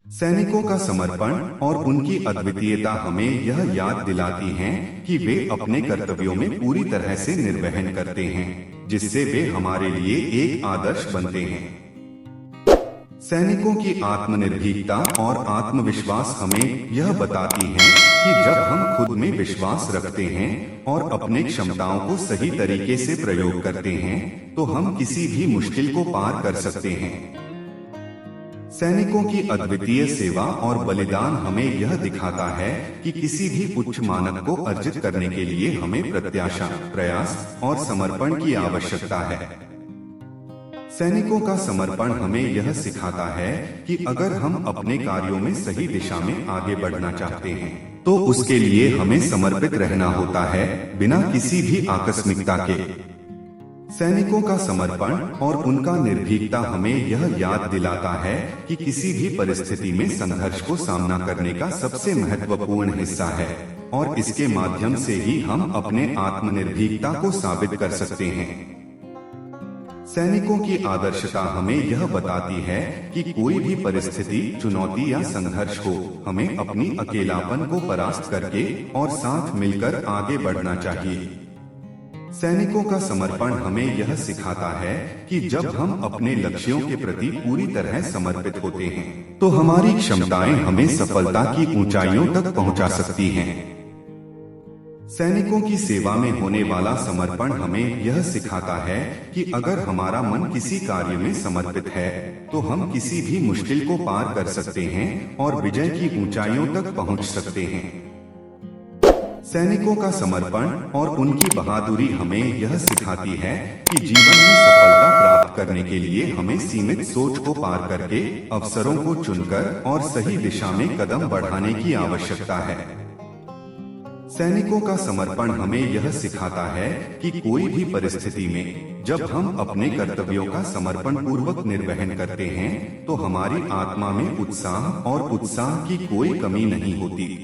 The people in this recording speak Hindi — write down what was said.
सैनिकों का समर्पण और उनकी अद्वितीयता हमें यह याद दिलाती हैं कि वे अपने कर्तव्यों में पूरी तरह से निर्वहन करते हैं, जिससे वे हमारे लिए एक आदर्श बनते हैं। सैनिकों की आत्मनिर्भीकता और आत्मविश्वास हमें यह बताती है कि जब हम खुद में विश्वास रखते हैं और अपने क्षमताओं को सही तरीके से प्रयोग करते हैं, तो हम किसी भी मुश्किल को पार कर सकते हैं। सैनिकों की अद्वितीय सेवा और बलिदान हमें यह दिखाता है कि किसी भी उच्च मानक को अर्जित करने के लिए हमें प्रत्याशा, प्रयास और समर्पण की आवश्यकता है। सैनिकों का समर्पण हमें यह सिखाता है कि अगर हम अपने कार्यों में सही दिशा में आगे बढ़ना चाहते हैं, तो उसके लिए हमें समर्पित रहना होता है, बिना किसी भी आकस्मिकता के। सैनिकों का समर्पण और उनका निर्भीकता हमें यह याद दिलाता है कि किसी भी परिस्थिति में संघर्ष को सामना करने का सबसे महत्वपूर्ण हिस्सा है, और इसके माध्यम से ही हम अपने आत्मनिर्भीकता को साबित कर सकते हैं। सैनिकों की आदर्शता हमें यह बताती है कि कोई भी परिस्थिति, चुनौती या संघर्ष हो, हमें अपनी अकेलापन को परास्त करके और साथ मिलकर आगे बढ़ना चाहिए। सैनिकों का समर्पण हमें यह सिखाता है कि जब हम अपने लक्ष्यों के प्रति पूरी तरह समर्पित होते हैं, तो हमारी क्षमताएं हमें सफलता की ऊंचाइयों तक पहुंचा सकती हैं। सैनिकों की सेवा में होने वाला समर्पण हमें यह सिखाता है कि अगर हमारा मन किसी कार्य में समर्पित है, तो हम किसी भी मुश्किल को पार कर सकते हैं और विजय की ऊंचाइयों तक पहुंच सकते हैं। सैनिकों का समर्पण और उनकी बहादुरी हमें यह सिखाती है कि जीवन में सफलता प्राप्त करने के लिए हमें सीमित सोच को पार करके अवसरों को चुनकर और सही दिशा में कदम बढ़ाने की आवश्यकता है। सैनिकों का समर्पण हमें यह सिखाता है कि कोई भी परिस्थिति में जब हम अपने कर्तव्यों का समर्पण पूर्वक निर्वहन करते हैं, तो हमारी आत्मा में उत्साह की कोई कमी नहीं होती।